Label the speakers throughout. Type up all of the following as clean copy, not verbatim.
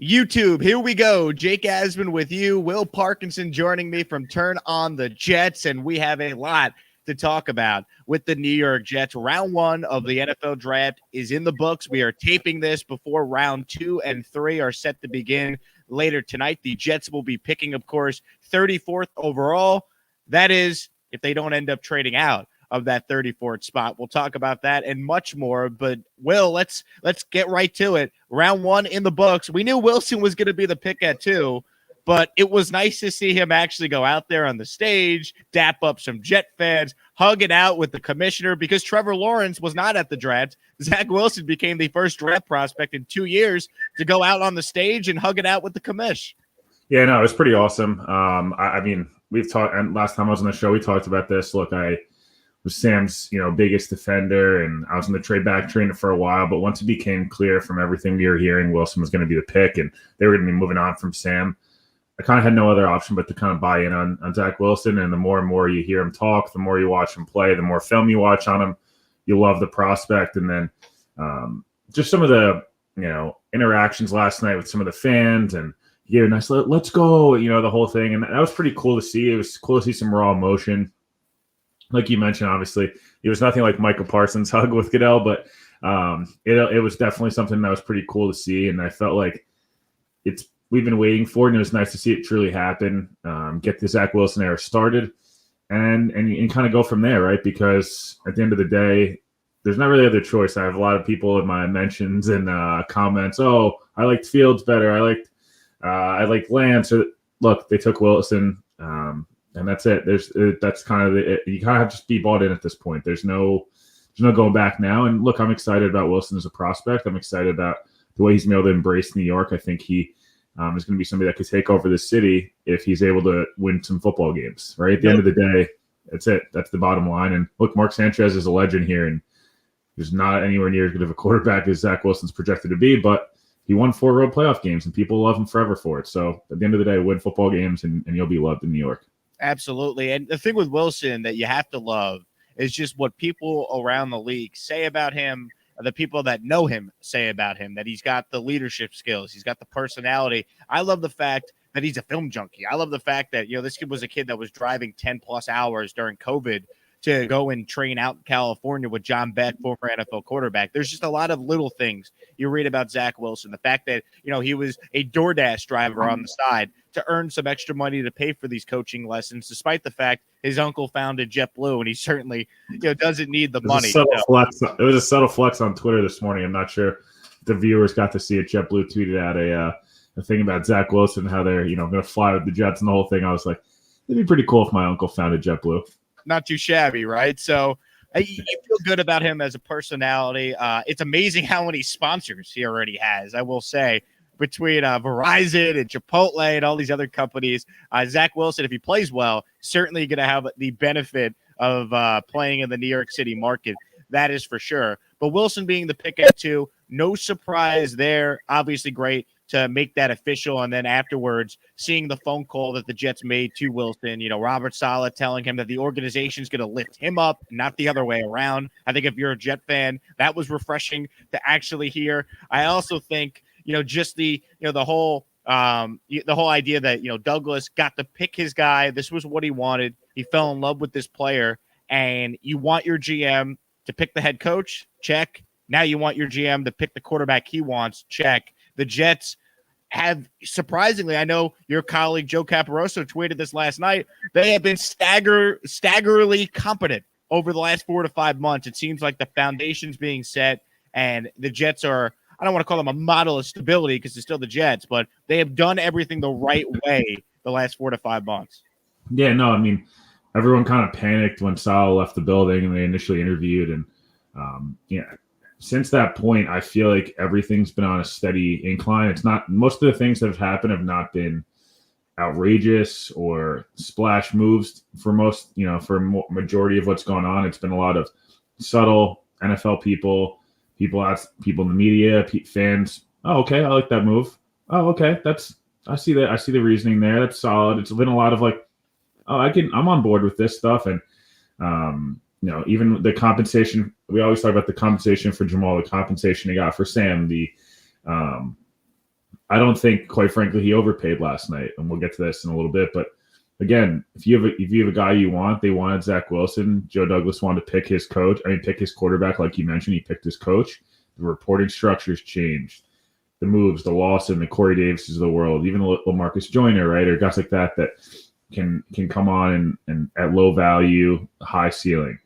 Speaker 1: YouTube, here we go. Jake Asman with you. Will Parkinson joining me from Turn on the Jets, and we have a lot to talk about with the New York Jets. Round 1 of the NFL draft is in the books. We are taping this before round 2 and 3 are set to begin later tonight. The Jets will be picking, of course, 34th overall. That is, if they don't end up trading out of that 34th spot. We'll talk about that and much more. But Will, let's get right to it. Round 1 in the books. We knew Wilson was going to be the pick at 2, but it was nice to see him actually go out there on the stage, dap up some Jet fans, hug it out with the commissioner, because Trevor Lawrence was not at the draft. Zach Wilson became the first draft prospect in 2 years to go out on the stage and hug it out with the commish.
Speaker 2: Yeah, no, it was pretty awesome. I mean, we've talked, and last time I was on the show, we talked about this. Look, I was Sam's, biggest defender, and I was in the trade back trainer for a while. But once it became clear from everything we were hearing, Wilson was going to be the pick, and they were going to be moving on from Sam, I kind of had no other option but to kind of buy in on Zach Wilson. And the more and more you hear him talk, the more you watch him play, the more film you watch on him, you love the prospect. And then just some of the, interactions last night with some of the fans, and he gave a nice let's go, the whole thing. And that was pretty cool to see. It was cool to see some raw emotion. Like you mentioned, obviously, it was nothing like Michael Parsons' hug with Goodell, but it was definitely something that was pretty cool to see. And I felt like we've been waiting for it, and it was nice to see it truly happen, get the Zach Wilson era started, and kind of go from there, right? Because at the end of the day, there's not really other choice. I have a lot of people in my mentions and comments, oh, I liked Fields better. I liked Lance. Look, they took Wilson. And that's it. That's kind of it. You kind of have to just be bought in at this point. There's no going back now. And look, I'm excited about Wilson as a prospect. I'm excited about the way he's been able to embrace New York. I think he is going to be somebody that could take over the city if he's able to win some football games. Right at the end of the day, that's it. That's the bottom line. And look, Mark Sanchez is a legend here, and there's not anywhere near as good of a quarterback as Zach Wilson's projected to be, but he won 4 road playoff games, and people love him forever for it. So at the end of the day, win football games, and you'll be loved in New York.
Speaker 1: Absolutely. And the thing with Wilson that you have to love is just what people around the league say about him, the people that know him say about him, that he's got the leadership skills, he's got the personality. I love the fact that he's a film junkie. I love the fact that, this kid was a kid that was driving 10 plus hours during COVID to go and train out in California with John Beck, former NFL quarterback. There's just a lot of little things you read about Zach Wilson. The fact that, he was a DoorDash driver on the side to earn some extra money to pay for these coaching lessons, despite the fact his uncle founded JetBlue, and he certainly, doesn't need the money.
Speaker 2: It was a subtle flex on Twitter this morning. I'm not sure if the viewers got to see it. JetBlue tweeted out a thing about Zach Wilson, how they're, going to fly with the Jets and the whole thing. I was like, it'd be pretty cool if my uncle founded JetBlue.
Speaker 1: Not too shabby, right? So you feel good about him as a personality. It's amazing how many sponsors he already has, I will say, between Verizon and Chipotle and all these other companies. Zach Wilson, if he plays well, certainly going to have the benefit of playing in the New York City market. That is for sure. But Wilson being the pick at 2, no surprise there. Obviously great to make that official. And then afterwards, seeing the phone call that the Jets made to Wilson, Robert Saleh telling him that the organization is going to lift him up, not the other way around. I think if you're a Jet fan, that was refreshing to actually hear. I also think, just the whole idea that, Douglas got to pick his guy. This was what he wanted. He fell in love with this player, and you want your GM to pick the head coach? Check. Now you want your GM to pick the quarterback he wants? Check. The Jets have, surprisingly, I know your colleague Joe Caporoso tweeted this last night, they have been staggeringly competent over the last 4 to 5 months. It seems like the foundation's being set, and the Jets are, I don't want to call them a model of stability because it's still the Jets, but they have done everything the right way the last 4 to 5 months.
Speaker 2: Yeah, no, I mean, everyone kind of panicked when Saleh left the building and they initially interviewed, and since that point, I feel like everything's been on a steady incline. It's not, most of the things that have happened have not been outrageous or splash moves for most, for majority of what's going on. It's been a lot of subtle NFL people in the media, fans. Oh, okay, I like that move. Oh, okay, I see that. I see the reasoning there. That's solid. It's been a lot of like, oh, I'm on board with this stuff. And, even the compensation, we always talk about the compensation for Jamal, the compensation he got for Sam, the I don't think, quite frankly, he overpaid last night, and we'll get to this in a little bit. But again, if you have a guy you want, they wanted Zach Wilson. Joe Douglas wanted to pick his quarterback, like you mentioned. He picked his coach. The reporting structures changed. The moves, the Lawson, the Corey Davises of the world, even the LaMarcus Joyner, right, or guys like that can come on and at low value, high ceiling.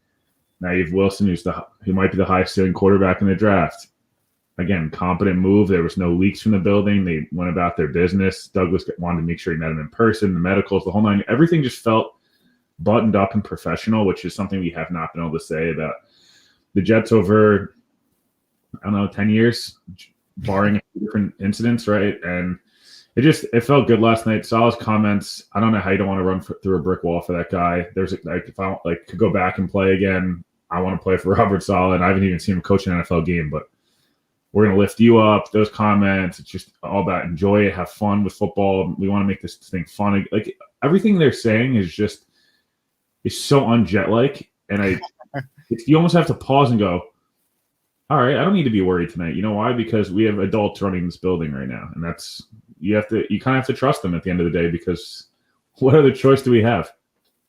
Speaker 2: Now you have Wilson, who might be the highest ceiling quarterback in the draft. Again, competent move. There was no leaks from the building. They went about their business. Douglas wanted to make sure he met him in person, the medicals, the whole nine. Everything just felt buttoned up and professional, which is something we have not been able to say about the Jets over, 10 years, barring a few different incidents, right? And it felt good last night. Saw his comments. I don't know how you don't want to run through a brick wall for that guy. If I could go back and play again, I want to play for Robert Saleh. I haven't even seen him coach an NFL game, but we're going to lift you up. Those comments, it's just all about enjoy it, have fun with football. We want to make this thing fun. Like everything they're saying is so un-Jet-like. And you almost have to pause and go, all right, I don't need to be worried tonight. You know why? Because we have adults running this building right now. And you kind of have to trust them at the end of the day, because what other choice do we have?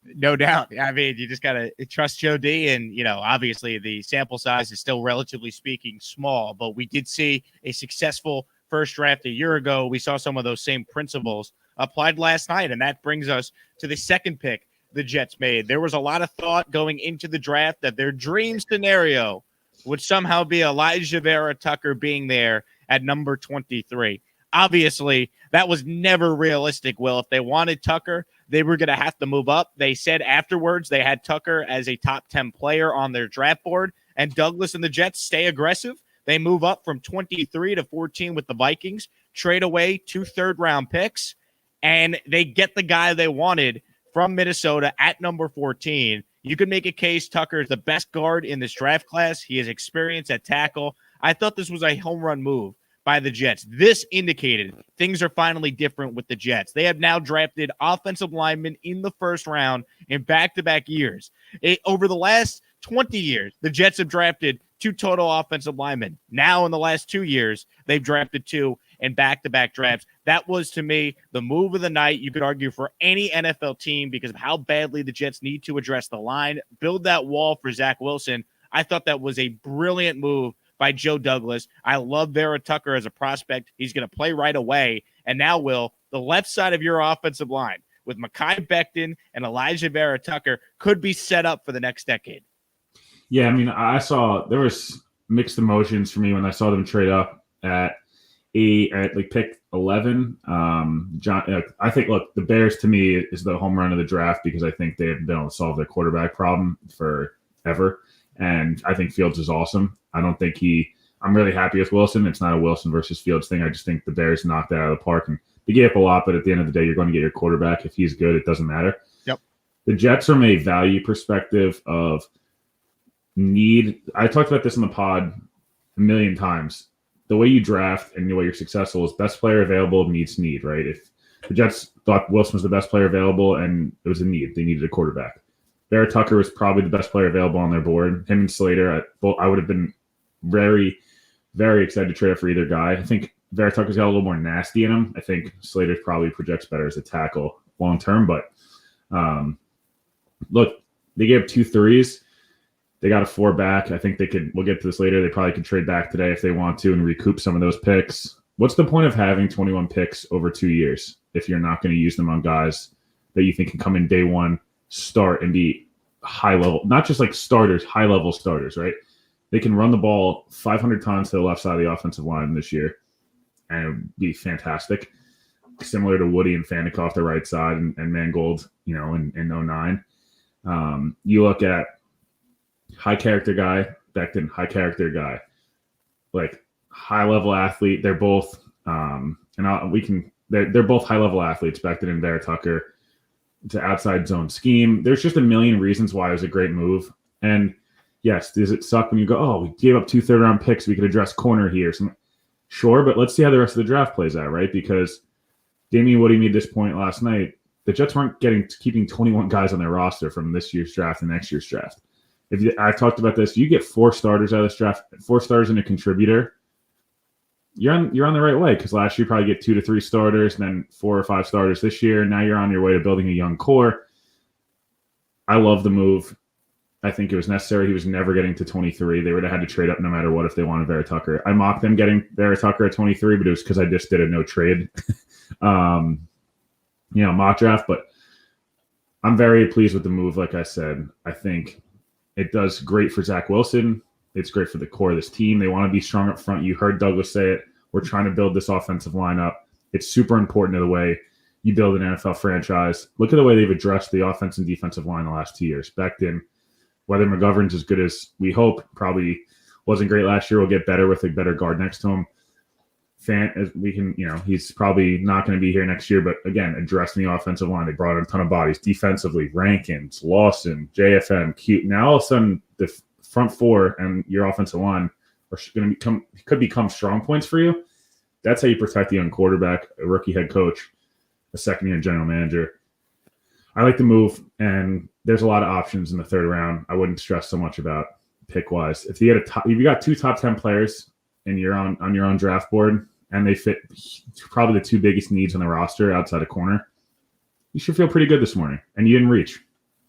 Speaker 1: No doubt. I mean, you just got to trust Joe D. And, obviously the sample size is still, relatively speaking, small. But we did see a successful first draft a year ago. We saw some of those same principles applied last night. And that brings us to the second pick the Jets made. There was a lot of thought going into the draft that their dream scenario would somehow be Elijah Vera Tucker being there at number 23. Obviously, that was never realistic, Will. If they wanted Tucker, they were going to have to move up. They said afterwards they had Tucker as a top 10 player on their draft board, and Douglas and the Jets stay aggressive. They move up from 23 to 14 with the Vikings, trade away 2 third-round picks, and they get the guy they wanted from Minnesota at number 14. You could make a case Tucker is the best guard in this draft class. He has experience at tackle. I thought this was a home run move by the Jets. This indicated things are finally different with the Jets. They have now drafted offensive linemen in the first round in back-to-back years. Over the last 20 years, the Jets have drafted 2 total offensive linemen. Now in the last 2 years, they've drafted 2 in back-to-back drafts. That was, to me, the move of the night. You could argue for any NFL team because of how badly the Jets need to address the line, build that wall for Zach Wilson. I thought that was a brilliant move by Joe Douglas. I love Vera Tucker as a prospect. He's going to play right away. And now, Will, the left side of your offensive line with Mekhi Becton and Elijah Vera Tucker could be set up for the next decade.
Speaker 2: Yeah, I mean, there was mixed emotions for me when I saw them trade up at pick 11. I think, look, the Bears to me is the home run of the draft because I think they haven't been able to solve their quarterback problem forever. And I think Fields is awesome. I'm really happy with Wilson. It's not a Wilson versus Fields thing. I just think the Bears knocked it out of the park. And they gave up a lot, but at the end of the day, you're going to get your quarterback. If he's good, it doesn't matter.
Speaker 1: Yep.
Speaker 2: The Jets, from a value perspective of need, I talked about this in the pod a million times. The way you draft and the way you're successful is best player available meets need, right? If the Jets thought Wilson was the best player available and it was a need, they needed a quarterback. Vera Tucker was probably the best player available on their board. Him and Slater, I would have been very, very excited to trade up for either guy. I think Vera Tucker's got a little more nasty in him. I think Slater probably projects better as a tackle long term. But look, they gave 2 threes. They got a 4 back. I think we'll get to this later. They probably could trade back today if they want to and recoup some of those picks. What's the point of having 21 picks over 2 years if you're not going to use them on guys that you think can come in day one, start, and be high level, not just like starters, high level starters, right? They can run the ball 500 times to the left side of the offensive line this year and it would be fantastic. Similar to Woody and Fanek off the right side and Mangold, in 09. You look at high character guy, Becton, high character guy, like high level athlete. They're both, they're both high level athletes, Becton and Vera Tucker. It's an outside zone scheme. There's just a million reasons why it was a great move. And yes, does it suck when you go, oh, we gave up 2 third-round picks, we could address corner here? Sure, but let's see how the rest of the draft plays out, right? Because Damian Woody made this point last night. The Jets weren't keeping 21 guys on their roster from this year's draft and next year's draft. I talked about this. You get 4 starters out of this draft, 4 starters and a contributor. you're on the right way, because last year you probably get 2 to 3 starters, and then 4 or 5 starters this year. Now you're on your way to building a young core. I love the move. I think it was necessary. He was never getting to 23. They would have had to trade up no matter what if they wanted Vera Tucker. I mocked them getting Vera Tucker at 23, but it was because I just did a no trade, mock draft. But I'm very pleased with the move. Like I said, I think it does great for Zach Wilson. It's great for the core of this team. They want to be strong up front. You heard Douglas say it. We're trying to build this offensive lineup. It's super important to the way you build an NFL franchise. Look at the way they've addressed the offense and defensive line the last 2 years. Becton, whether McGovern's as good as we hope, probably wasn't great last year. We'll get better with a better guard next to him. He's probably not going to be here next year, but again, addressing the offensive line. They brought in a ton of bodies defensively. Rankins, Lawson, JFM, Cute. Now all of a sudden the front four and your offensive line are going to could become strong points for you. That's how you protect the young quarterback, a rookie head coach, a second-year general manager. I like the move, and there's a lot of options in the third round. I wouldn't stress so much about pick-wise. If you got 2 top 10 players and you're on your own draft board, and they fit probably the 2 biggest needs on the roster outside of corner, you should feel pretty good this morning, and you didn't reach.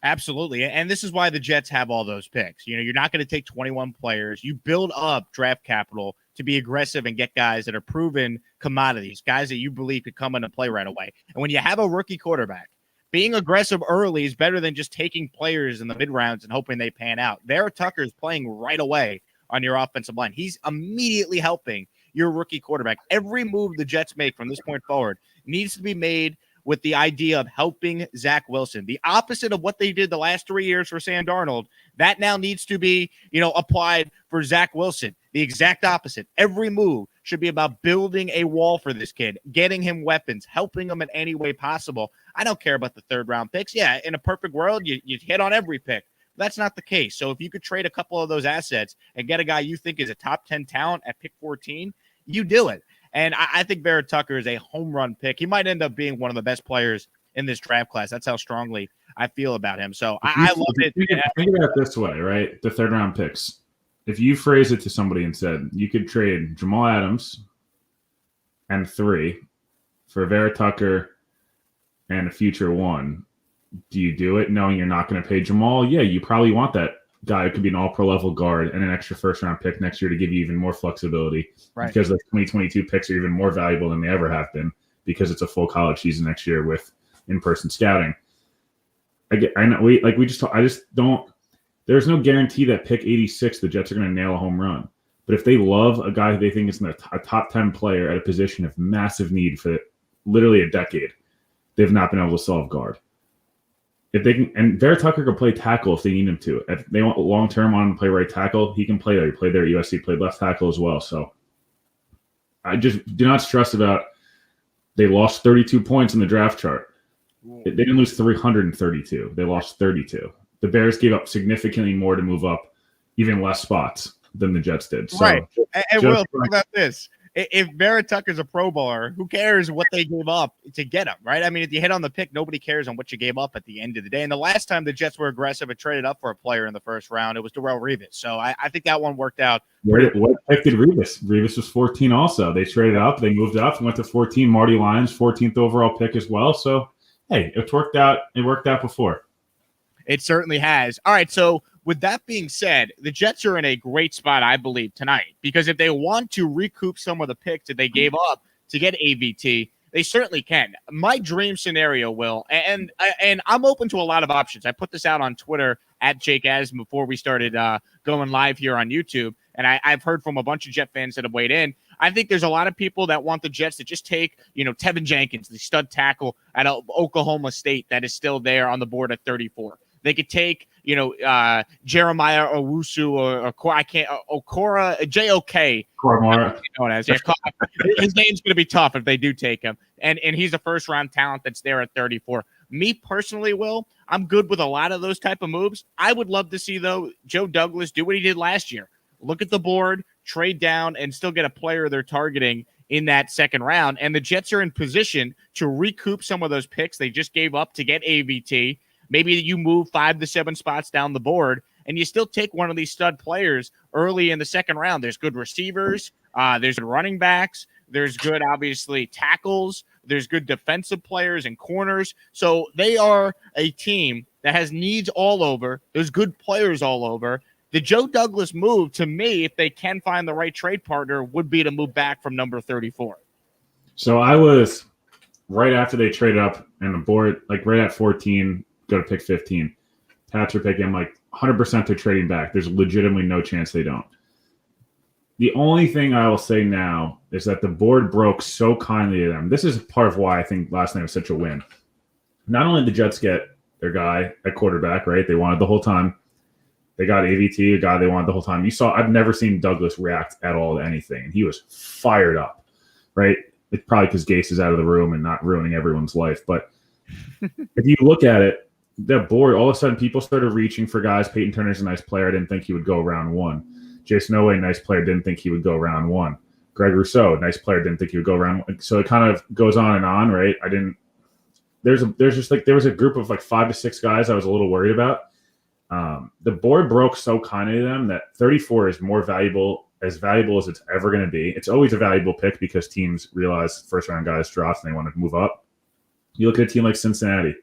Speaker 1: Absolutely. And this is why the Jets have all those picks. You're not going to take 21 players. You build up draft capital to be aggressive and get guys that are proven commodities, guys that you believe could come into play right away. And when you have a rookie quarterback, being aggressive early is better than just taking players in the mid rounds and hoping they pan out. Vera Tucker is playing right away on your offensive line. He's immediately helping your rookie quarterback. Every move the Jets make from this point forward needs to be made with the idea of helping Zach Wilson. The opposite of what they did the last 3 years for Sam Darnold, that now needs to be, applied for Zach Wilson. The exact opposite. Every move should be about building a wall for this kid, getting him weapons, helping him in any way possible. I don't care about the third round picks. Yeah, in a perfect world, you hit on every pick. That's not the case. So if you could trade a couple of those assets and get a guy you think is a top 10 talent at pick 14, you do it. And I think Vera Tucker is a home run pick. He might end up being one of the best players in this draft class. That's how strongly I feel about him. So I love it.
Speaker 2: Think about it this way, right? The third round picks. If you phrase it to somebody and said you could trade Jamal Adams and 3 for Vera Tucker and a future 1, do you do it knowing you're not going to pay Jamal? Yeah, you probably want that guy who could be an all-pro level guard and an extra first-round pick next year to give you even more flexibility, right? Because the 2022 picks are even more valuable than they ever have been because it's a full college season next year with in-person scouting. I know I just don't. There's no guarantee that pick 86 the Jets are going to nail a home run. But if they love a guy who they think is a top 10 player at a position of massive need for literally a decade, they've not been able to solve guard. If they can, and Vera Tucker can play tackle if they need him to. If they want long term on him to play right tackle, he can play there. He played there at USC, played left tackle as well. So I just do not stress about they lost 32 points in the draft chart. They didn't lose 332. They lost 32. The Bears gave up significantly more to move up even less spots than the Jets did. So
Speaker 1: right. And Will, think about this. If Vera Tucker's a Pro Bowler, who cares what they gave up to get him, right? I mean, if you hit on the pick, nobody cares on what you gave up at the end of the day. And the last time the Jets were aggressive and traded up for a player in the first round, it was Darrelle Revis. So I think that one worked out.
Speaker 2: What pick did Revis? Revis was 14 also. They traded up. They moved up, went to 14. Marty Lyons, 14th overall pick as well. So, hey, it worked out. It worked out before.
Speaker 1: It certainly has. All right, so with that being said, the Jets are in a great spot, I believe, tonight. Because if they want to recoup some of the picks that they gave up to get AVT, they certainly can. My dream scenario, Will, and I'm open to a lot of options. I put this out on Twitter at Jake Asman before we started going live here on YouTube. And I've heard from a bunch of Jet fans that have weighed in. I think there's a lot of people that want the Jets to just take, Tevin Jenkins, the stud tackle at Oklahoma State that is still there on the board at 34. They could take, Jeremiah Owusu or Okora, JOK. His name's going to be tough if they do take him. And he's a first-round talent that's there at 34. Me personally, Will, I'm good with a lot of those type of moves. I would love to see, though, Joe Douglas do what he did last year. Look at the board, trade down, and still get a player they're targeting in that second round. And the Jets are in position to recoup some of those picks they just gave up to get AVT. Maybe you move 5 to 7 spots down the board and you still take one of these stud players early in the second round. There's good receivers, there's good running backs, there's good, obviously, tackles, there's good defensive players and corners. So they are a team that has needs all over. There's good players all over. The Joe Douglas move, to me, if they can find the right trade partner, would be to move back from number 34.
Speaker 2: So I was right after they traded up and the board, like right at 14, go to pick 15. Pats are picking, I'm like 100% they're trading back. There's legitimately no chance they don't. The only thing I will say now is that the board broke so kindly to them. This is part of why I think last night was such a win. Not only did the Jets get their guy at quarterback, right? They wanted the whole time. They got AVT, a guy they wanted the whole time. You saw, I've never seen Douglas react at all to anything. And he was fired up, right? It's probably because Gase is out of the room and not ruining everyone's life. But if you look at it, the board, all of a sudden people started reaching for guys. Peyton Turner's a nice player. I didn't think he would go round one. Jason Owe, nice player, didn't think he would go round one. Greg Rousseau, nice player, didn't think he would go round one. So it kind of goes on and on, right? There's just like, there was a group of like 5 to 6 guys I was a little worried about. The board broke so kindly to them that 34 is more valuable as it's ever going to be. It's always a valuable pick because teams realize first round guys dropped and they want to move up. You look at a team like Cincinnati.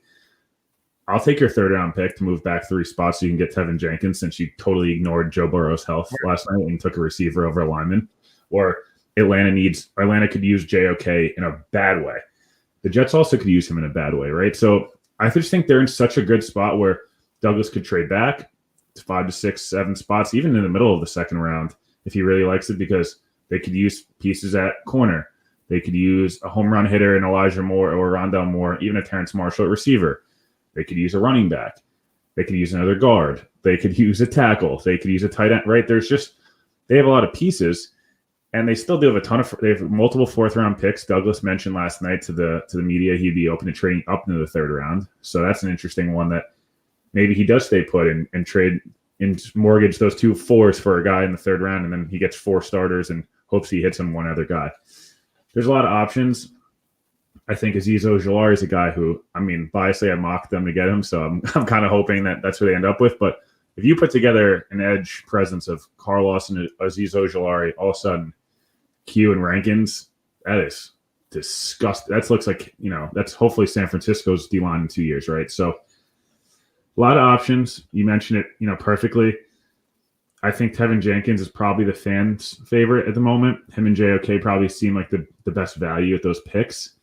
Speaker 2: I'll take your third round pick to move back 3 spots so you can get Tevin Jenkins, since you totally ignored Joe Burrow's health last night and took a receiver over a lineman. Or Atlanta could use JOK in a bad way. The Jets also could use him in a bad way, right? So I just think they're in such a good spot where Douglas could trade back to 5 to 6, 7 spots, even in the middle of the second round, if he really likes it, because they could use pieces at corner. They could use a home run hitter in Elijah Moore or Rondell Moore, even a Terrence Marshall at receiver. They could use a running back. They could use another guard. They could use a tackle. They could use a tight end, right? They have a lot of pieces, and they still do have they have multiple 4th round picks. Douglas mentioned last night to the media he'd be open to trading up into the 3rd round. So that's an interesting one that maybe he does stay put and trade and mortgage those 2 4s for a guy in the 3rd round, and then he gets 4 starters and hopes he hits on one other guy. There's a lot of options. I think Azeez Ojulari is a guy who, I mean, biasly I mocked them to get him, so I'm kind of hoping that that's what they end up with. But if you put together an edge presence of Carl Lawson and Azeez Ojulari, all of a sudden Q and Rankins, that is disgusting. That looks like, that's hopefully San Francisco's D-line in 2 years, right? So a lot of options. You mentioned it, perfectly. I think Tevin Jenkins is probably the fans' favorite at the moment. Him and JOK probably seem like the best value at those picks.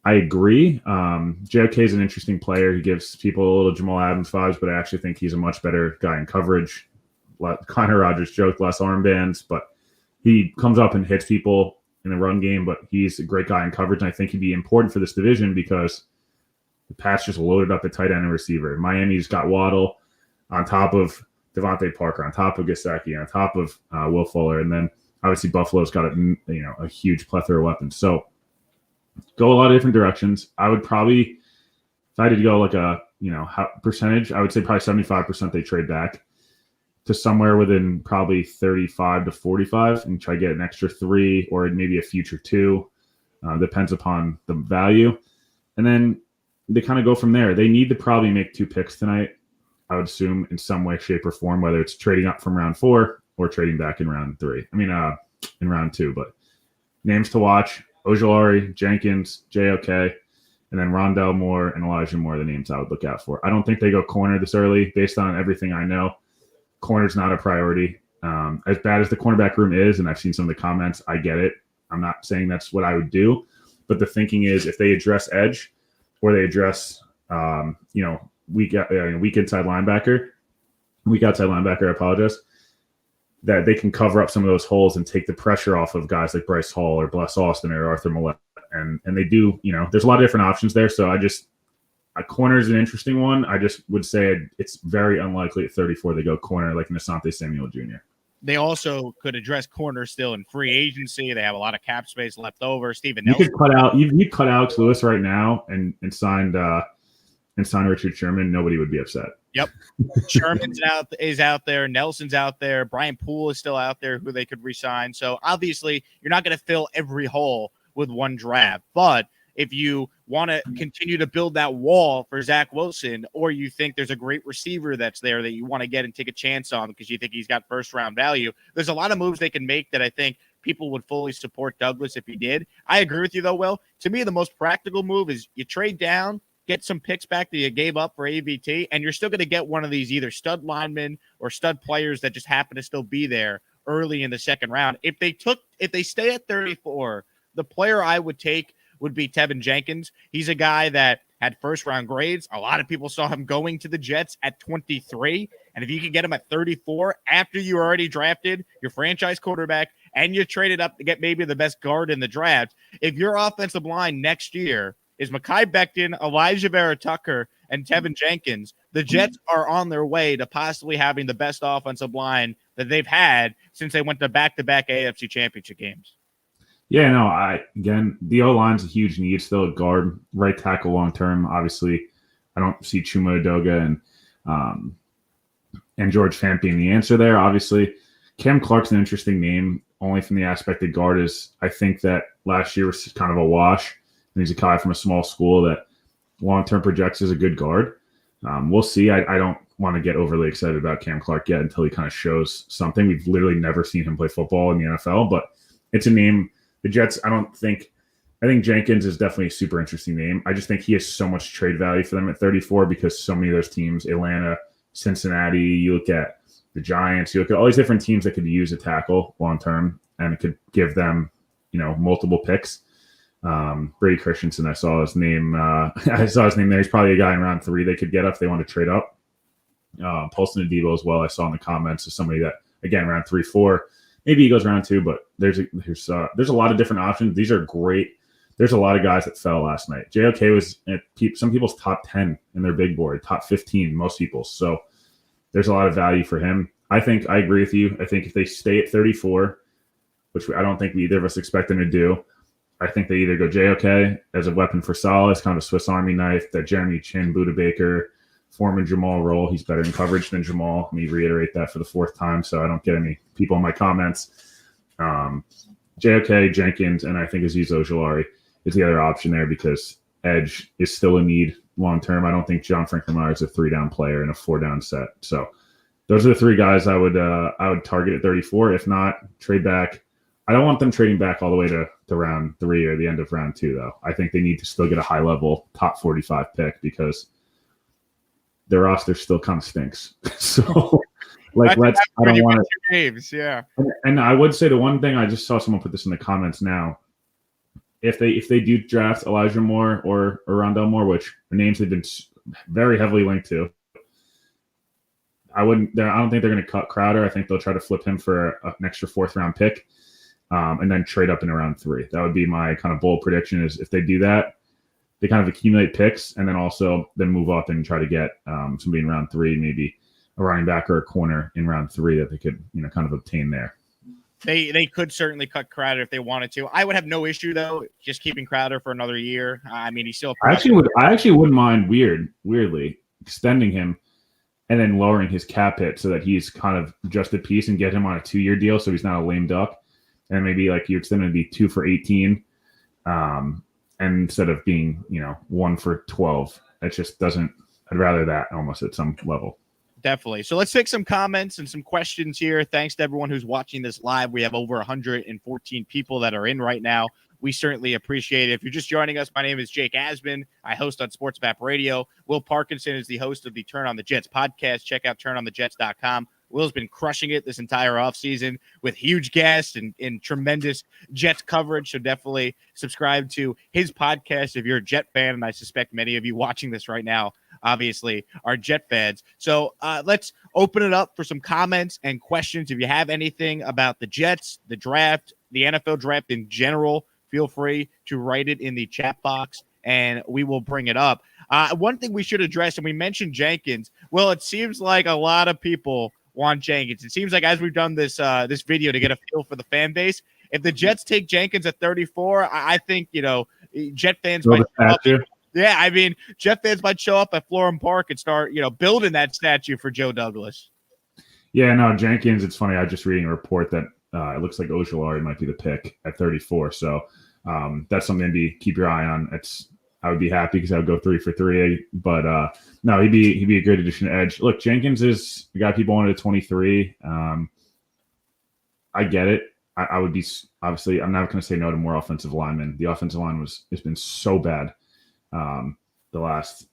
Speaker 2: I agree. JOK is an interesting player. He gives people a little Jamal Adams vibes, but I actually think he's a much better guy in coverage. Connor Rogers joked less armbands, but he comes up and hits people in the run game, but he's a great guy in coverage, and I think he'd be important for this division because the Pats just loaded up the tight end and receiver. Miami's got Waddle on top of Devontae Parker, on top of Gesicki, on top of Will Fuller, and then obviously Buffalo's got a huge plethora of weapons. So go a lot of different directions. I would probably, if I had to go like a percentage, I would say probably 75% they trade back to somewhere within probably 35 to 45 and try to get an extra 3 or maybe a future 2. Depends upon the value. And then they kind of go from there. They need to probably make 2 picks tonight, I would assume, in some way, shape, or form, whether it's trading up from round 4 or trading back in round 3. In round 2. But names to watch: Ojulari, Jenkins, JOK, and then Rondell Moore and Elijah Moore, the names I would look out for. I don't think they go corner this early based on everything I know. Corner's not a priority. As bad as the cornerback room is, and I've seen some of the comments, I get it. I'm not saying that's what I would do. But the thinking is if they address edge or they address, weak outside linebacker, I apologize, that they can cover up some of those holes and take the pressure off of guys like Bryce Hall or Bless Austin or Arthur Millette. And they do, there's a lot of different options there. So a corner is an interesting one. I just would say it's very unlikely at 34 they go corner like an Asante Samuel Jr.
Speaker 1: They also could address corner still in free agency. They have a lot of cap space left over. Steven Nelson.
Speaker 2: You cut Alex Lewis right now and signed Richard Sherman. Nobody would be upset.
Speaker 1: Yep. Sherman's out there. Nelson's out there. Brian Poole is still out there who they could re-sign. So obviously you're not going to fill every hole with one draft, but if you want to continue to build that wall for Zach Wilson, or you think there's a great receiver that's there that you want to get and take a chance on because you think he's got first-round value. There's a lot of moves they can make that I think people would fully support Douglas if he did. I agree with you, though, Will. To me, the most practical move is you trade down, get some picks back that you gave up for AVT, and you're still going to get one of these either stud linemen or stud players that just happen to still be there early in the second round. If they stay at 34, the player I would take would be Tevin Jenkins. He's a guy that had first-round grades. A lot of people saw him going to the Jets at 23, and if you can get him at 34 after you already drafted your franchise quarterback and you traded up to get maybe the best guard in the draft, if your offensive line next year is Mekhi Becton, Elijah Vera-Tucker, and Tevin Jenkins, the Jets are on their way to possibly having the best offensive line that they've had since they went to back-to-back AFC championship games.
Speaker 2: Yeah, no, again, the O-line's a huge need still at guard, right tackle long-term. Obviously, I don't see Chuma Edoga and George Fant being the answer there. Obviously, Cam Clark's an interesting name, only from the aspect that guard is, I think that last year was kind of a wash. And he's a guy from a small school that long-term projects as a good guard. We'll see. I don't want to get overly excited about Cam Clark yet until he kind of shows something. We've literally never seen him play football in the NFL, but it's a name. The Jets, I think Jenkins is definitely a super interesting name. I just think he has so much trade value for them at 34 because so many of those teams, Atlanta, Cincinnati, you look at the Giants, you look at all these different teams that could use a tackle long-term, and it could give them, multiple picks. Brady Christensen, I saw his name there. He's probably a guy in round 3 they could get if they want to trade up. Paulson Adebo as well, I saw in the comments, is somebody that, again, round 3, 4. Maybe he goes round 2, but there's a lot of different options. These are great. There's a lot of guys that fell last night. JOK was at some people's top 10 in their big board, top 15, most people's. So there's a lot of value for him. I agree with you. I think if they stay at 34, which I don't think either of us expect them to do, I think they either go JOK as a weapon for Salah, as kind of a Swiss Army knife, that Jeremy Chin, Buda Baker, Foreman Jamal role. He's better in coverage than Jamal. Let me reiterate that for the 4th time so I don't get any people in my comments. JOK, Jenkins, and I think Azeez Ojulari is the other option there because edge is still a need long term. I don't think John Franklin is a 3-down player in a 4-down set. So those are the 3 guys I would target at 34. If not, trade back. I don't want them trading back all the way to round 3 or the end of round 2, though. I think they need to still get a high-level top 45 pick because their roster still kind of stinks. So, I don't want to
Speaker 1: games, yeah.
Speaker 2: And I would say the one thing, I just saw someone put this in the comments now. If they do draft Elijah Moore or Rondell Moore, which are names they've been very heavily linked to, I don't think they're going to cut Crowder. I think they'll try to flip him for an extra 4th-round pick, and then trade up in round 3. That would be my kind of bold prediction. Is if they do that, they kind of accumulate picks and then move up and try to get somebody in round 3, maybe a running back or a corner in round 3 that they could kind of obtain there.
Speaker 1: They could certainly cut Crowder if they wanted to. I would have no issue though, just keeping Crowder for another year. I mean, he's still. I
Speaker 2: actually wouldn't mind weirdly extending him and then lowering his cap hit so that he's kind of just a piece and get him on a 2-year deal so he's not a lame duck, and maybe like you extend him to be 2 for 18. And instead of being, 1 for 12, it just doesn't. I'd rather that almost at some level.
Speaker 1: Definitely. So let's take some comments and some questions here. Thanks to everyone who's watching this live. We have over 114 people that are in right now. We certainly appreciate it. If you're just joining us, my name is Jake Asman. I host on Sports Map Radio. Will Parkinson is the host of the Turn on the Jets podcast. Check out turnonthejets.com. Will's been crushing it this entire offseason with huge guests and tremendous Jets coverage. So definitely subscribe to his podcast if you're a Jet fan. And I suspect many of you watching this right now, obviously, are Jet fans. So let's open it up for some comments and questions. If you have anything about the Jets, the draft, the NFL draft in general, feel free to write it in the chat box and we will bring it up. One thing we should address, and we mentioned Jenkins. Well, it seems like a lot of people want Jenkins. It seems like as we've done this video to get a feel for the fan base, if the Jets take Jenkins at 34, I think, Jet fans might yeah, I mean, Jet fans might show up at Florham Park and start, building that statue for Joe Douglas.
Speaker 2: Yeah, no, Jenkins, it's funny. I was just reading a report that it looks like Ojulari might be the pick at 34. So That's something to keep your eye on. I would be happy because I would go 3 for 3. But no, he'd be a great addition to edge. Look, Jenkins is the guy people wanted at 23. I get it. I would be obviously. I'm not going to say no to more offensive linemen. The offensive line has been so bad the last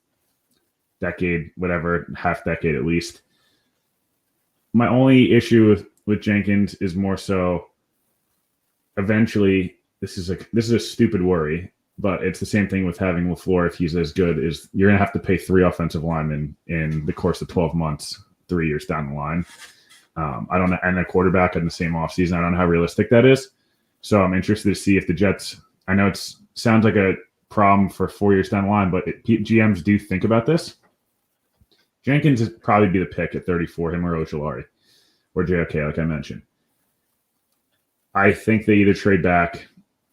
Speaker 2: decade, whatever, half decade at least. My only issue with Jenkins is more so. Eventually, this is a stupid worry, but it's the same thing with having LaFleur. If he's as good, is you're going to have to pay 3 offensive linemen in the course of 12 months, 3 years down the line. I don't know, and a quarterback in the same offseason. I don't know how realistic that is. So I'm interested to see if the Jets. I know it sounds like a problem for 4 years down the line, but GMs do think about this. Jenkins would probably be the pick at 34, him or Ojulari or JOK, like I mentioned. I think they either trade back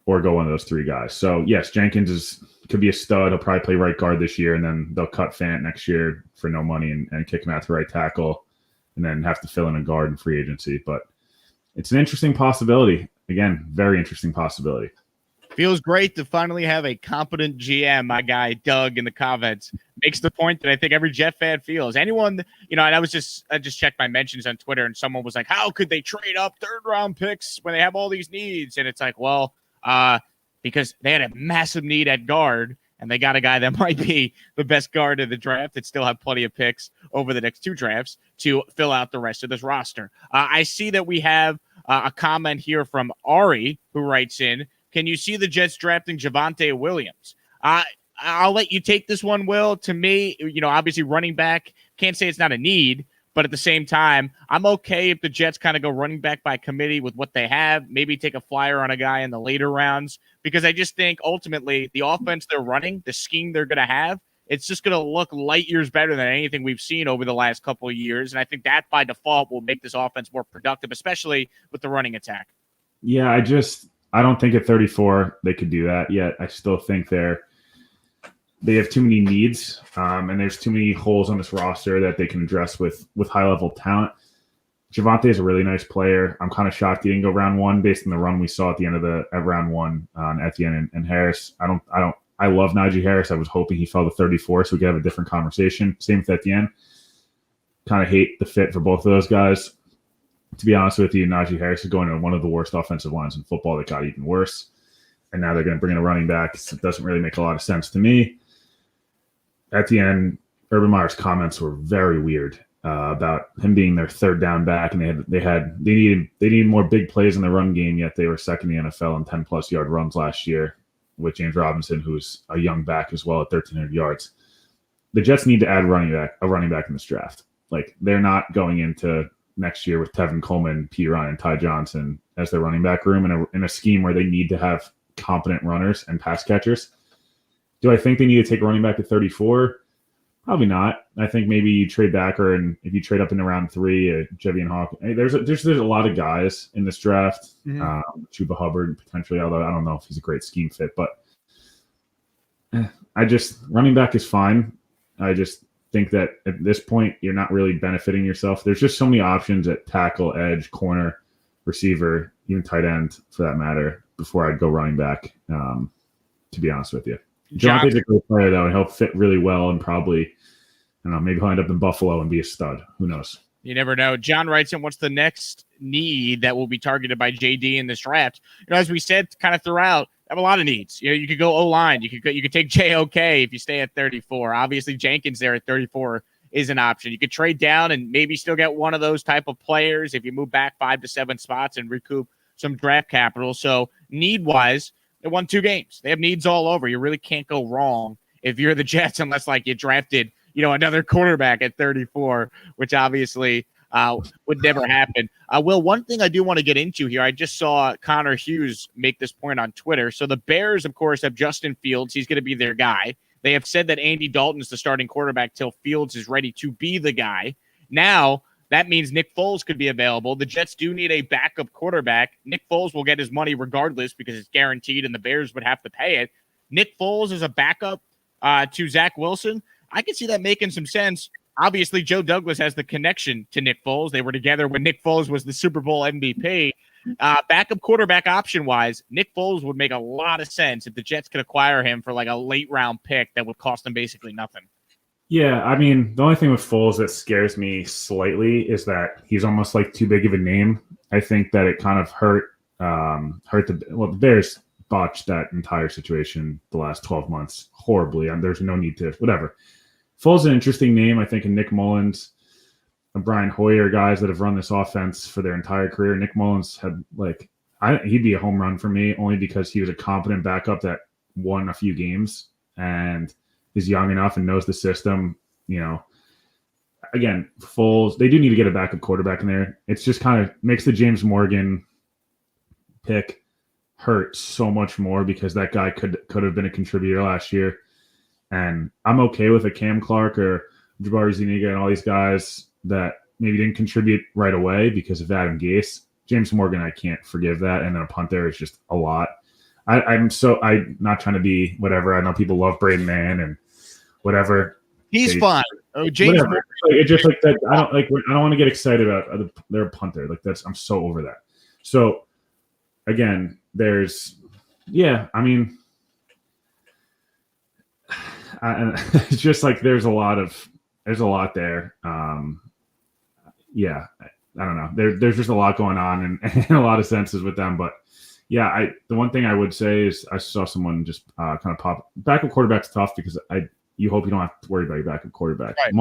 Speaker 2: or go one of those 3 guys. So yes, Jenkins could be a stud. He'll probably play right guard this year, and then they'll cut Fant next year for no money and kick him out to right tackle, and then have to fill in a guard in free agency. But it's an interesting possibility. Again, very interesting possibility.
Speaker 1: Feels great to finally have a competent GM. My guy Doug in the comments makes the point that I think every Jet fan feels. Anyone, and I just checked my mentions on Twitter, and someone was like, "How could they trade up 3rd-round picks when they have all these needs?" And it's like, well, because they had a massive need at guard, and they got a guy that might be the best guard of the draft that still have plenty of picks over the next 2 drafts to fill out the rest of this roster. I see that we have a comment here from Ari, who writes in, can you see the Jets drafting Javonte Williams? I'll let you take this one, Will. To me, obviously running back, can't say it's not a need, but at the same time, I'm okay if the Jets kind of go running back by committee with what they have, maybe take a flyer on a guy in the later rounds, because I just think ultimately the offense they're running, the scheme they're going to have, it's just going to look light years better than anything we've seen over the last couple of years. And I think that by default will make this offense more productive, especially with the running attack.
Speaker 2: Yeah, I don't think at 34 they could do that yet. I still think they have too many needs, and there's too many holes on this roster that they can address with high-level talent. Javonte is a really nice player. I'm kind of shocked he didn't go round 1 based on the run we saw at the end of round 1 on Etienne and Harris. I love Najee Harris. I was hoping he fell to 34 so we could have a different conversation. Same with Etienne. Kind of hate the fit for both of those guys. To be honest with you, Najee Harris is going to one of the worst offensive lines in football that got even worse. And now they're going to bring in a running back. It doesn't really make a lot of sense to me. At the end, Urban Meyer's comments were very weird about him being their 3rd down back, and they needed more big plays in the run game, yet they were second in the NFL in 10+ yard runs last year with James Robinson, who's a young back as well at 1,300 yards. The Jets need to add a running back in this draft. Like, they're not going into next year with Tevin Coleman, P. Ryan, Ty Johnson as their running back room in a scheme where they need to have competent runners and pass catchers. Do I think they need to take a running back at 34? Probably not. I think maybe you trade back, and if you trade up into round 3, Jevian Hawk. There's a lot of guys in this draft. Mm-hmm. Chuba Hubbard potentially, although I don't know if he's a great scheme fit. But running back is fine. I just think that at this point you're not really benefiting yourself. There's just so many options at tackle, edge, corner, receiver, even tight end for that matter. Before I'd go running back, to be honest with you. Javonte's a great player, though, and he'll fit really well, and probably, I don't know, maybe he'll end up in Buffalo and be a stud. Who knows?
Speaker 1: You never know. John writes in, what's the next need that will be targeted by JD in this draft? As we said kind of throughout, have a lot of needs. You could go O-line. You could take JOK if you stay at 34. Obviously, Jenkins there at 34 is an option. You could trade down and maybe still get one of those type of players if you move back 5 to 7 spots and recoup some draft capital. So need-wise, they won 2 games. They have needs all over. You really can't go wrong if you're the Jets unless you drafted, another quarterback at 34, which obviously would never happen. Will, one thing I do want to get into here, I just saw Connor Hughes make this point on Twitter. So the Bears, of course, have Justin Fields. He's going to be their guy. They have said that Andy Dalton is the starting quarterback till Fields is ready to be the guy. Now, that means Nick Foles could be available. The Jets do need a backup quarterback. Nick Foles will get his money regardless because it's guaranteed and the Bears would have to pay it. Nick Foles is a backup to Zach Wilson. I can see that making some sense. Obviously, Joe Douglas has the connection to Nick Foles. They were together when Nick Foles was the Super Bowl MVP. Backup quarterback option-wise, Nick Foles would make a lot of sense if the Jets could acquire him for like a late-round pick that would cost them basically nothing.
Speaker 2: Yeah, I mean, the only thing with Foles that scares me slightly is that he's almost like too big of a name. I think that it kind of hurt the Bears botched that entire situation the last 12 months horribly, and there's no need to whatever. Foles is an interesting name, I think, and Nick Mullins and Brian Hoyer, guys that have run this offense for their entire career. Nick Mullins had he'd be a home run for me only because he was a competent backup that won a few games and is young enough and knows the system. Again, Foles, they do need to get a backup quarterback in there. It's just kind of makes the James Morgan pick hurt so much more because that guy could have been a contributor last year. And I'm okay with a Cam Clark or Jabari Zuniga and all these guys that maybe didn't contribute right away because of Adam Gase. James Morgan, I can't forgive that. And then a punt there is just a lot. I'm not trying to be whatever. I know people love Braden Mann and whatever.
Speaker 1: He's fine. Oh, James Morgan.
Speaker 2: It's just like that. I don't want to get excited about their punter. I'm so over that. So again, it's just like there's a lot there. I don't know. There's just a lot going on and a lot of senses with them. But yeah, the one thing I would say is I saw someone just kind of pop. Backup quarterback's tough because you hope you don't have to worry about your backup quarterback. Right.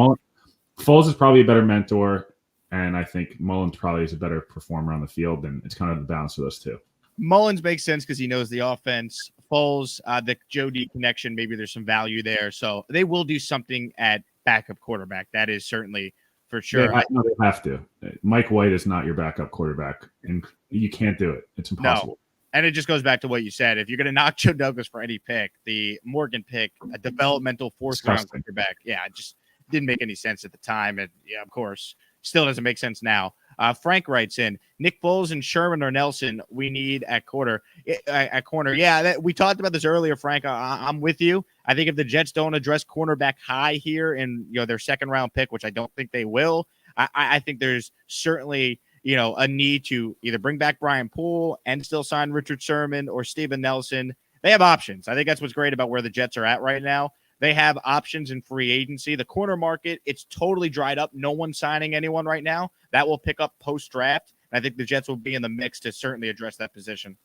Speaker 2: Foles is probably a better mentor, and I think Mullins probably is a better performer on the field, and it's kind of the balance of those two.
Speaker 1: Mullins makes sense because he knows the offense. Foles, the Joe D connection, maybe there's some value there. So they will do something at backup quarterback. That is certainly for sure.
Speaker 2: They have to. Mike White is not your backup quarterback, and you can't do it. It's impossible.
Speaker 1: No. And it just goes back to what you said. If you're going to knock Joe Douglas for any pick, the Morgan pick, a developmental fourth-round quarterback, it just didn't make any sense at the time. And, yeah, of course, still doesn't make sense now. Frank writes in, Nick Foles and Sherman or Nelson, we need at corner. Yeah, we talked about this earlier, Frank. I'm with you. I think if the Jets don't address cornerback high here in their second-round pick, which I don't think they will, I think there's certainly – a need to either bring back Brian Poole and still sign Richard Sherman or Steven Nelson. They have options. I think that's what's great about where the Jets are at right now. They have options in free agency. The corner market, it's totally dried up. No one's signing anyone right now. That will pick up post-draft. I think the Jets will be in the mix to certainly address that position.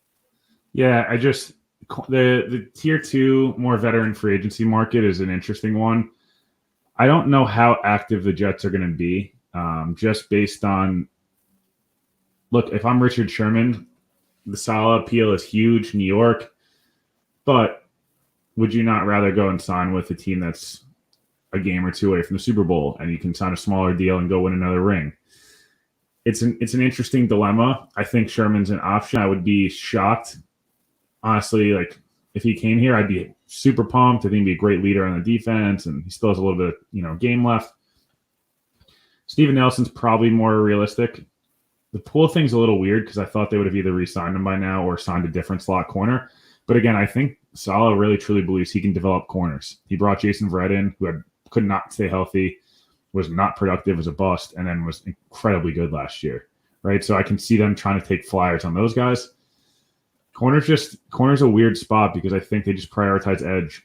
Speaker 2: Yeah, the tier 2 more veteran free agency market is an interesting one. I don't know how active the Jets are going to be just based on look, if I'm Richard Sherman, the Saleh appeal is huge, New York. But would you not rather go and sign with a team that's a game or two away from the Super Bowl and you can sign a smaller deal and go win another ring? It's an interesting dilemma. I think Sherman's an option. I would be shocked. Honestly, if he came here, I'd be super pumped. I think he'd be a great leader on the defense, and he still has a little bit of game left. Steven Nelson's probably more realistic. The Poole thing's a little weird because I thought they would have either re-signed him by now or signed a different slot corner. But again, I think Saleh really truly believes he can develop corners. He brought Jason Verrett in, who could not stay healthy, was not productive, was a bust, and then was incredibly good last year. Right? So I can see them trying to take flyers on those guys. Corner's a weird spot because I think they just prioritize edge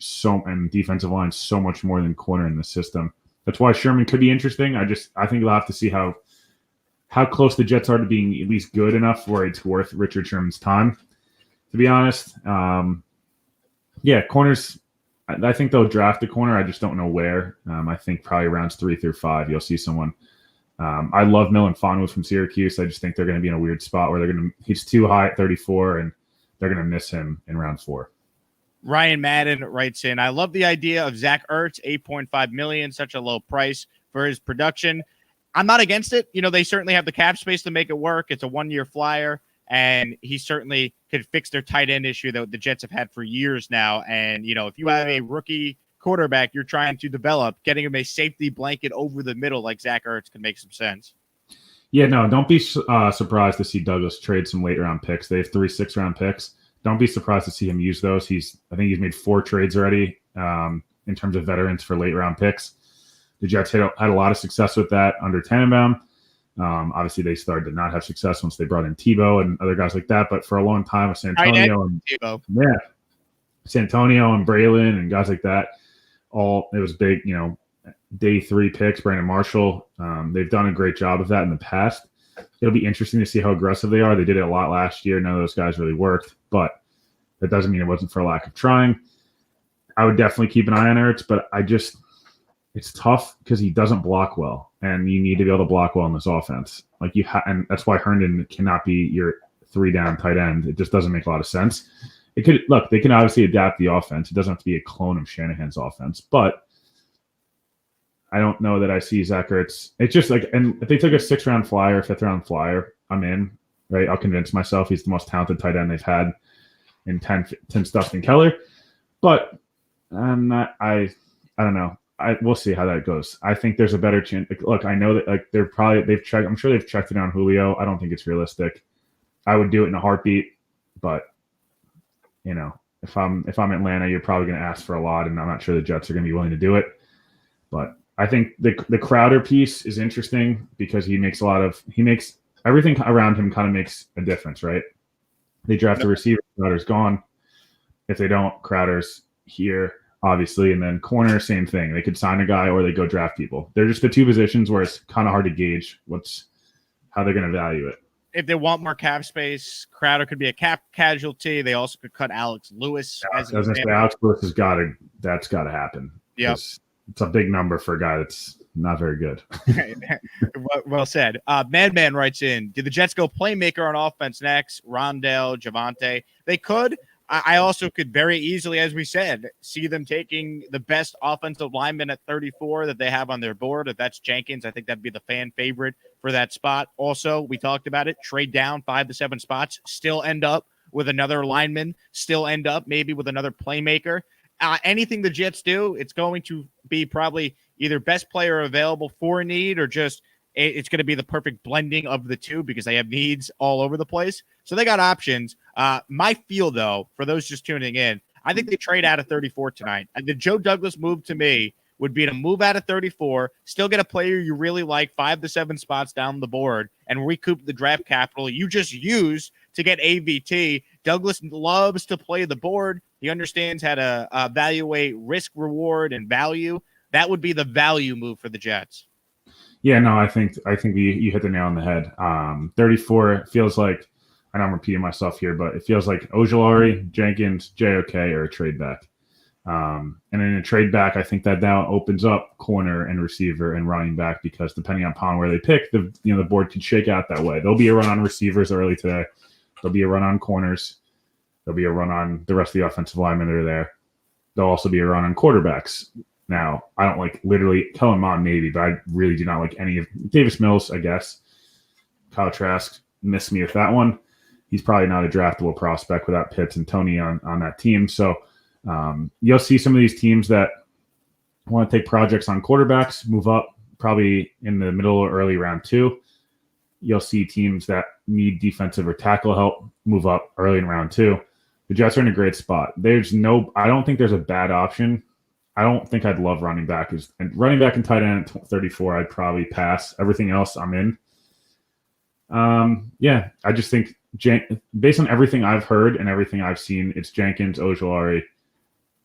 Speaker 2: and defensive line so much more than corner in the system. That's why Sherman could be interesting. I think we'll have to see how close the Jets are to being at least good enough where it's worth Richard Sherman's time, to be honest. Corners, I think they'll draft a corner. I just don't know where. I think probably rounds 3 through 5, you'll see someone. I love Milan Fonwood from Syracuse. I just think they're going to be in a weird spot where he's too high at 34, and they're going to miss him in round 4.
Speaker 1: Ryan Madden writes in, I love the idea of Zach Ertz, $8.5 million, such a low price for his production. I'm not against it. They certainly have the cap space to make it work. It's a 1-year flyer, and he certainly could fix their tight end issue that the Jets have had for years now. And, if you have a rookie quarterback you're trying to develop, getting him a safety blanket over the middle like Zach Ertz can make some sense.
Speaker 2: Yeah, no, don't be surprised to see Douglas trade some late-round picks. They have 3 6-round picks. Don't be surprised to see him use those. I think he's made 4 trades already in terms of veterans for late-round picks. The Jets had a lot of success with that under Tannenbaum. Obviously, they started to not have success once they brought in Tebow and other guys like that. But for a long time with Santonio and Santonio and Braylon and guys like that, it was big. Day 3 picks, Brandon Marshall. They've done a great job of that in the past. It'll be interesting to see how aggressive they are. They did it a lot last year. None of those guys really worked, but that doesn't mean it wasn't for a lack of trying. I would definitely keep an eye on Ertz, but it's tough because he doesn't block well, and you need to be able to block well in this offense. And that's why Herndon cannot be your 3-down tight end. It just doesn't make a lot of sense. They can obviously adapt the offense. It doesn't have to be a clone of Shanahan's offense, but I don't know that I see Zach Ertz. It's just and if they took a 6th-round flyer, 5th-round flyer, I'm in, right? I'll convince myself he's the most talented tight end they've had since Dustin Keller. But I'm not. I don't know. We'll see how that goes. I think there's a better chance. Look, I know that they've checked. I'm sure they've checked it on Julio. I don't think it's realistic. I would do it in a heartbeat, but if I'm Atlanta, you're probably going to ask for a lot, and I'm not sure the Jets are going to be willing to do it. But I think the Crowder piece is interesting because he makes everything around him kind of makes a difference, right? They draft a receiver, Crowder's gone. If they don't, Crowder's here, obviously, and then corner, same thing. They could sign a guy or they go draft people. They're just the 2 positions where it's kind of hard to gauge how they're going to value it.
Speaker 1: If they want more cap space, Crowder could be a cap casualty. They also could cut Alex Lewis.
Speaker 2: Alex Lewis that's got to happen.
Speaker 1: Yeah.
Speaker 2: It's a big number for a guy that's not very good.
Speaker 1: Well said. Madman writes in, did the Jets go playmaker on offense next? Rondell, Javonte? They could. I also could very easily, as we said, see them taking the best offensive lineman at 34 that they have on their board. If that's Jenkins, I think that'd be the fan favorite for that spot. Also, we talked about it, trade down 5 to 7 spots, still end up with another lineman, still end up maybe with another playmaker. Anything the Jets do, it's going to be probably either best player available for a need or just it's going to be the perfect blending of the two because they have needs all over the place. So they got options. My feel, though, for those just tuning in, I think they trade out of 34 tonight. And the Joe Douglas move to me would be to move out of 34, still get a player you really like 5 to 7 spots down the board and recoup the draft capital you just used to get AVT. Douglas loves to play the board. He understands how to evaluate risk, reward, and value. That would be the value move for the Jets.
Speaker 2: Yeah, no, I think you hit the nail on the head. 34 feels like, and I'm repeating myself here, but it feels like Ojulari, Jenkins, JOK, or a trade back. And in a trade back, I think that now opens up corner and receiver and running back because depending upon where they pick, the board could shake out that way. There'll be a run on receivers early today. There'll be a run on corners. There'll be a run on the rest of the offensive linemen that are there. There'll also be a run on quarterbacks. Now, I don't like literally Kellen Mond maybe, but I really do not like any of Davis Mills, I guess. Kyle Trask missed me with that one. He's probably not a draftable prospect without Pitts and Tony on that team. So you'll see some of these teams that want to take projects on quarterbacks, move up probably in the middle or early round 2. You'll see teams that need defensive or tackle help move up early in round 2. The Jets are in a great spot. I don't think there's a bad option. I don't think I'd love running back. And running back and tight end at 34, I'd probably pass. Everything else, I'm in. I just think based on everything I've heard and everything I've seen, it's Jenkins, Ojulari,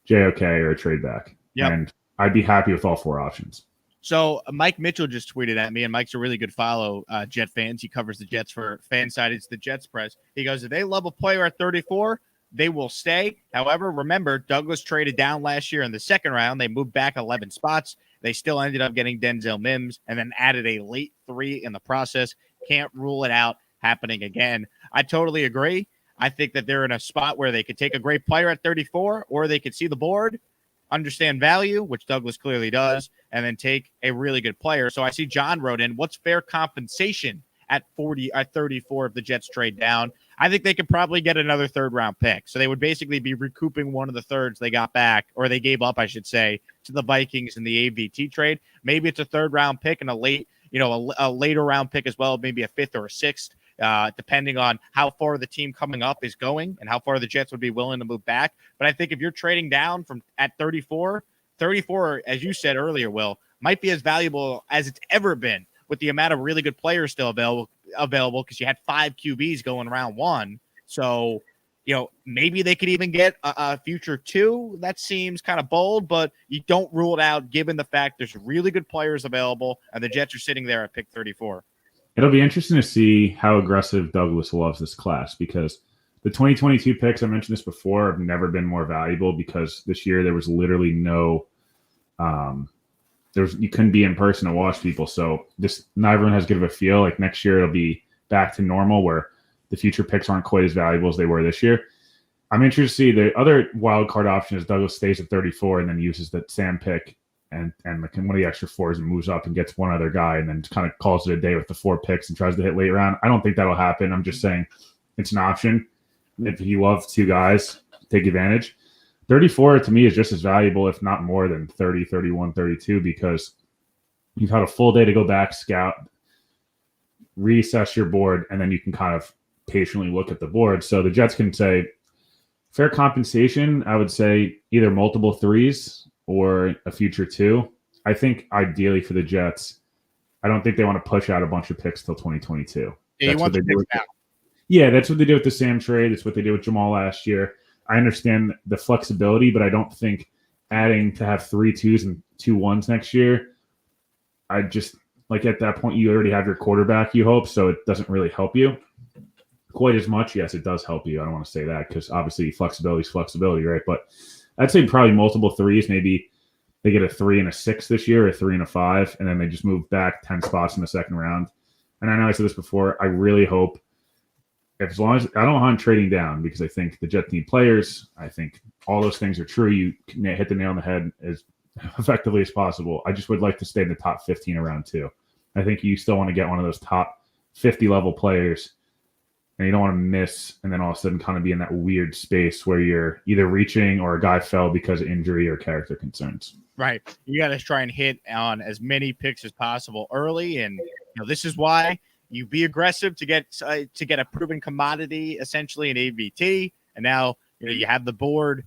Speaker 2: JOK, or a trade back. Yep. And I'd be happy with all 4 options.
Speaker 1: So Mike Mitchell just tweeted at me, and Mike's a really good follow, Jet fans. He covers the Jets for Fanside. It's the Jets Press. He goes, if they love a player at 34, they will stay. However, remember, Douglas traded down last year in the 2nd round. They moved back 11 spots. They still ended up getting Denzel Mims and then added a late 3 in the process. Can't rule it out happening again. I totally agree. I think that they're in a spot where they could take a great player at 34, or they could see the board, understand value, which Douglas clearly does, and then take a really good player. So I see John wrote in, what's fair compensation at 34 if the Jets trade down? I think they could probably get another 3rd-round pick. So they would basically be recouping one of the 3rds they got back, or they gave up, I should say, to the Vikings in the AVT trade. Maybe it's a 3rd-round pick and a later round pick as well, maybe a 5th or a 6th, depending on how far the team coming up is going and how far the Jets would be willing to move back. But I think if you're trading down from at 34, as you said earlier, Will, might be as valuable as it's ever been with the amount of really good players still available because you had 5 QBs going round 1. So, maybe they could even get a future 2. That seems kind of bold, but you don't rule it out given the fact there's really good players available and the Jets are sitting there at pick 34.
Speaker 2: It'll be interesting to see how aggressive Douglas loves this class because the 2022 picks, I mentioned this before, have never been more valuable because this year there was literally no you couldn't be in person to watch people. So not everyone has good of a feel. Like next year it'll be back to normal where the future picks aren't quite as valuable as they were this year. I'm interested to see the other wild card option is Douglas stays at 34 and then uses the Sam pick and one of the extra 4s and moves up and gets one other guy and then kind of calls it a day with the 4 picks and tries to hit late round. I don't think that'll happen. I'm just saying it's an option. If you love 2 guys, take advantage. 34 to me is just as valuable, if not more than 30, 31, 32, because you've had a full day to go back, scout, reassess your board, and then you can kind of patiently look at the board. So the Jets can say fair compensation, I would say either multiple 3s or a future 2. I think ideally for the Jets, I don't think they want to push out a bunch of picks till 2022.
Speaker 1: Yeah, you want the picks now.
Speaker 2: Yeah, that's what they did with the Sam trade. It's what they did with Jamal last year. I understand the flexibility, but I don't think adding to have 3 2s and 2 1s next year, I just, like at that point, you already have your quarterback, you hope, so it doesn't really help you quite as much. Yes, it does help you. I don't want to say that because obviously flexibility is flexibility, right? But I'd say probably multiple 3s. Maybe they get a 3 and a 6 this year, or a 3 and a 5, and then they just move back 10 spots in the second round. And I know I said this before, I really hope, as long as I don't mind trading down because I think the Jets need players. I think all those things are true. You can hit the nail on the head as effectively as possible. I just would like to stay in the top 15 around 2. I think you still want to get one of those top 50 level players and you don't want to miss and then all of a sudden kind of be in that weird space where you're either reaching or a guy fell because of injury or character concerns.
Speaker 1: Right. You got to try and hit on as many picks as possible early. And this is why you be aggressive to get a proven commodity, essentially an AVT. And now you have the board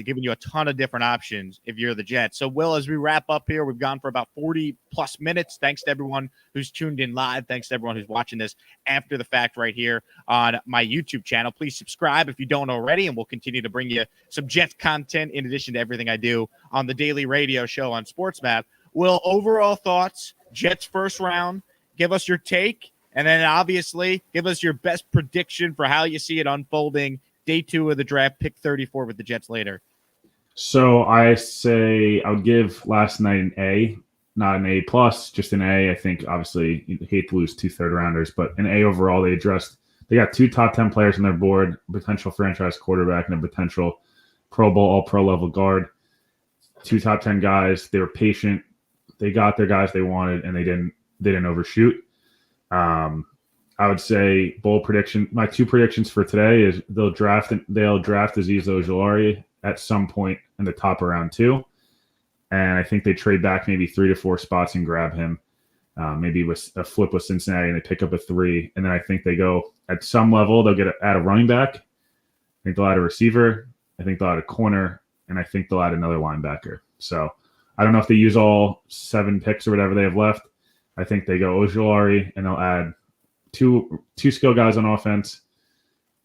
Speaker 1: giving you a ton of different options if you're the Jets. So, Will, as we wrap up here, we've gone for about 40 plus minutes. Thanks to everyone who's tuned in live. Thanks to everyone who's watching this after the fact right here on my YouTube channel. Please subscribe if you don't already, and we'll continue to bring you some Jets content in addition to everything I do on the daily radio show on SportsMap. Will, overall thoughts, Jets first round, give us your take, and then obviously give us your best prediction for how you see it unfolding day 2 of the draft, pick 34 with the Jets later.
Speaker 2: So I say I would give last night an A, not an A plus, just an A. I think obviously you hate to lose 2 third-rounders, but an A overall. They got 2 top 10 players on their board, a potential franchise quarterback and a potential Pro Bowl, all-pro level guard. 2 top 10 guys. They were patient. They got their guys they wanted, and they didn't overshoot. I would say bold prediction. My 2 predictions for today is they'll draft Azeez Ojulari at some point in the top of round 2, and I think they trade back maybe 3 to 4 spots and grab him. Maybe with a flip with Cincinnati, and they pick up a 3, and then I think they go at some level. They'll add a running back. I think they'll add a receiver. I think they'll add a corner, and I think they'll add another linebacker. So I don't know if they use all 7 picks or whatever they have left. I think they go Ojulari, and they'll add two skill guys on offense.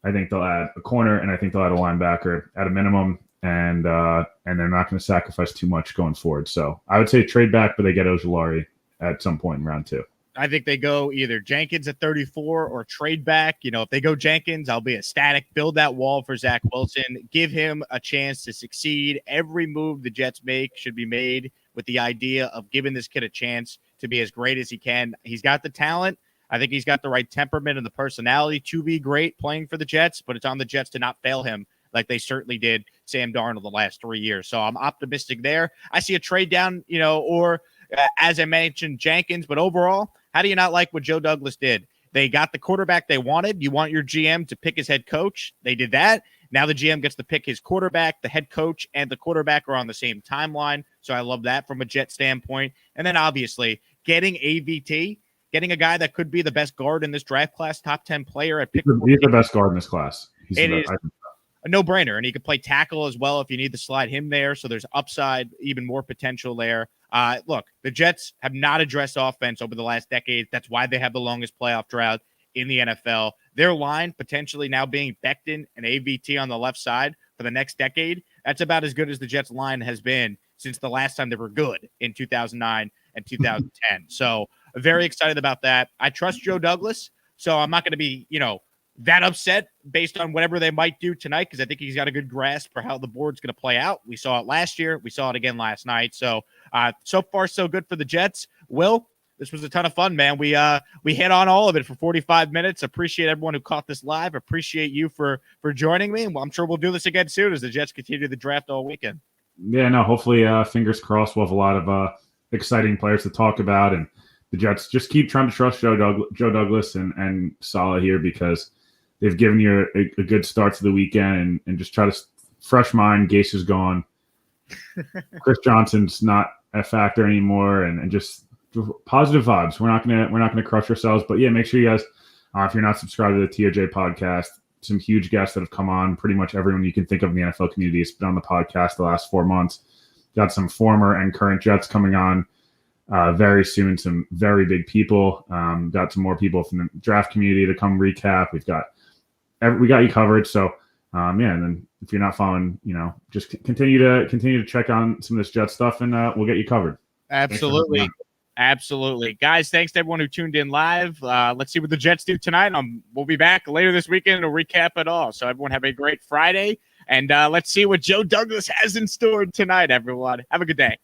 Speaker 2: I think they'll add a corner, and I think they'll add a linebacker at a minimum, and they're not going to sacrifice too much going forward. So I would say trade back, but they get Ojulari at some point in round 2.
Speaker 1: I think they go either Jenkins at 34 or trade back. If they go Jenkins, I'll be ecstatic. Build that wall for Zach Wilson. Give him a chance to succeed. Every move the Jets make should be made with the idea of giving this kid a chance to be as great as he can. He's got the talent. I think he's got the right temperament and the personality to be great playing for the Jets, but it's on the Jets to not fail him like they certainly did Sam Darnold the last 3 years. So I'm optimistic there. I see a trade down, or as I mentioned, Jenkins, but overall, how do you not like what Joe Douglas did? They got the quarterback they wanted. You want your GM to pick his head coach. They did that. Now the GM gets to pick his quarterback. The head coach and the quarterback are on the same timeline. So I love that from a Jet standpoint. And then obviously getting AVT, getting a guy that could be the best guard in this draft class, top 10 player at pick.
Speaker 2: He's the best guard in this class.
Speaker 1: It is a no-brainer, and he could play tackle as well if you need to slide him there. So there's upside, even more potential there. Look, the Jets have not addressed offense over the last decade. That's why they have the longest playoff drought in the NFL. Their line potentially now being Becton and AVT on the left side for the next decade. That's about as good as the Jets line has been since the last time they were good in 2009 and 2010. So very excited about that. I trust Joe Douglas, so I'm not going to be, that upset based on whatever they might do tonight, because I think he's got a good grasp for how the board's going to play out. We saw it last year. We saw it again last night. So so far, so good for the Jets. Will, this was a ton of fun, man. We hit on all of it for 45 minutes. Appreciate everyone who caught this live. Appreciate you for joining me. Well, I'm sure we'll do this again soon as the Jets continue the draft all weekend.
Speaker 2: Yeah, no, hopefully, fingers crossed, we'll have a lot of exciting players to talk about. And the Jets just keep trying to trust Joe Douglas and Saleh here, because they've given you a good start to the weekend, and just try to fresh mind. Gase is gone. Chris Johnson's not a factor anymore, and just positive vibes. We're not gonna crush ourselves, but yeah, make sure you guys, if you're not subscribed to the TOJ podcast, some huge guests that have come on. Pretty much everyone you can think of in the NFL community has been on the podcast the last 4 months. Got some former and current Jets coming on very soon. Some very big people. Got some more people from the draft community to come recap. We got you covered. So and then if you're not following, just continue to check on some of this Jet stuff, and we'll get you covered.
Speaker 1: Absolutely. Absolutely. Guys, thanks to everyone who tuned in live. Let's see what the Jets do tonight. We'll be back later this weekend to recap it all. So everyone have a great Friday, and let's see what Joe Douglas has in store tonight, everyone. Have a good day.